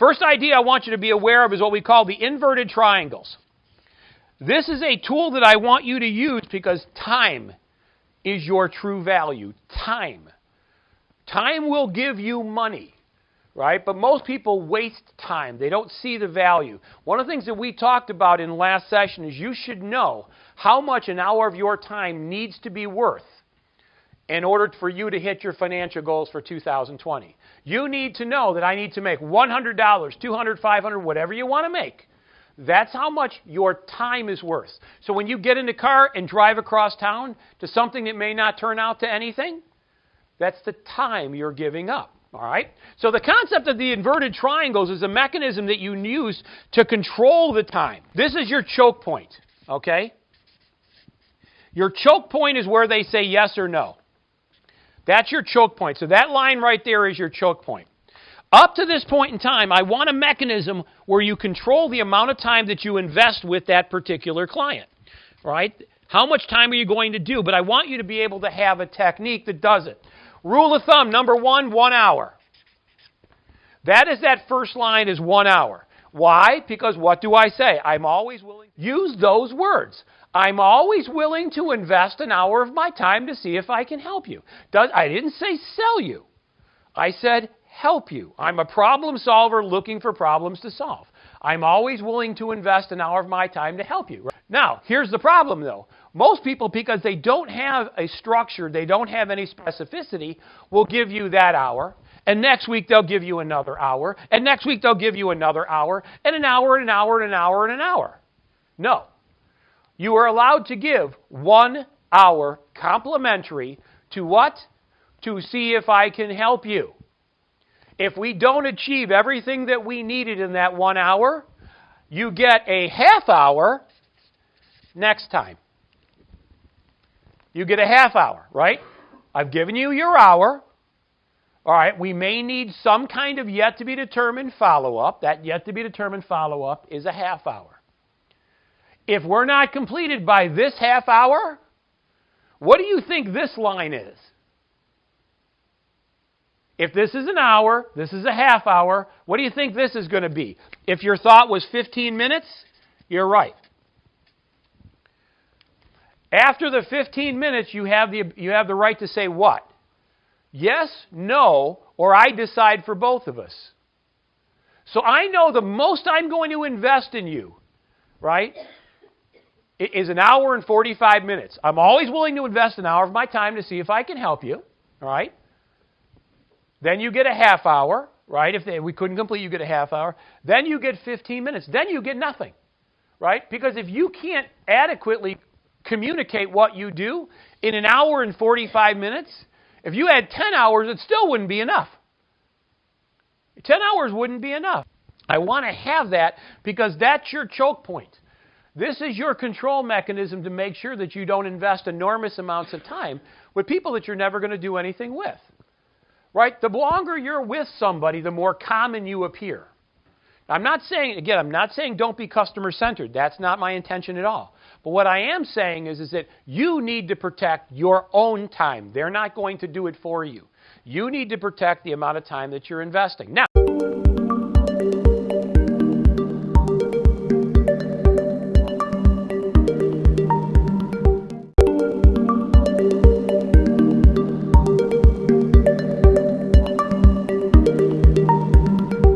First idea I want you to be aware of is what we call the inverted triangles. This is a tool that I want you to use because time is your true value. Time. Time will give you money, right? But most people waste time. They don't see the value. One of the things that we talked about in last session is you should know how much an hour of your time needs to be worth in order for you to hit your financial goals for 2020. You need to know that I need to make $100, $200, $500, whatever you want to make. That's how much your time is worth. So when you get in the car and drive across town to something that may not turn out to anything, that's the time you're giving up. All right? So the concept of the inverted triangles is a mechanism that you use to control the time. This is your choke point, okay? Your choke point is where they say yes or no. That's your choke point. So that line right there is your choke point. Up to this point in time, I want a mechanism where you control the amount of time that you invest with that particular client, right? How much time are you going to do? But I want you to be able to have a technique that does it. Rule of thumb, number 1 hour. That first line is 1 hour. Why? Because what do I say? I'm always willing to use those words. I'm always willing to invest an hour of my time to see if I can help you. I didn't say sell you. I said help you. I'm a problem solver looking for problems to solve. I'm always willing to invest an hour of my time to help you. Now, here's the problem, though. Most people, because they don't have a structure, they don't have any specificity, will give you that hour, and next week they'll give you another hour, and next week they'll give you another hour, and an hour, and an hour, and an hour, and an hour. No. You are allowed to give 1 hour complimentary to what? To see if I can help you. If we don't achieve everything that we needed in that 1 hour, you get a half hour next time. You get a half hour, right? I've given you your hour. All right, we may need some kind of yet-to-be-determined follow-up. That yet-to-be-determined follow-up is a half hour. If we're not completed by this half hour, what do you think this line is? If this is an hour, this is a half hour, what do you think this is going to be? If your thought was 15 minutes, you're right. After the 15 minutes, you have the right to say what? Yes, no, or I decide for both of us. So I know the most I'm going to invest in you, right, is an hour and 45 minutes. I'm always willing to invest an hour of my time to see if I can help you, all right? Then you get a half hour, right? If we couldn't complete, you get a half hour. Then you get 15 minutes. Then you get nothing, right? Because if you can't adequately communicate what you do in an hour and 45 minutes, if you had 10 hours, it still wouldn't be enough. 10 hours wouldn't be enough. I want to have that because that's your choke point. This is your control mechanism to make sure that you don't invest enormous amounts of time with people that you're never going to do anything with. Right? The longer you're with somebody, the more common you appear. I'm not saying don't be customer-centered. That's not my intention at all. But what I am saying is that you need to protect your own time. They're not going to do it for you. You need to protect the amount of time that you're investing. Now,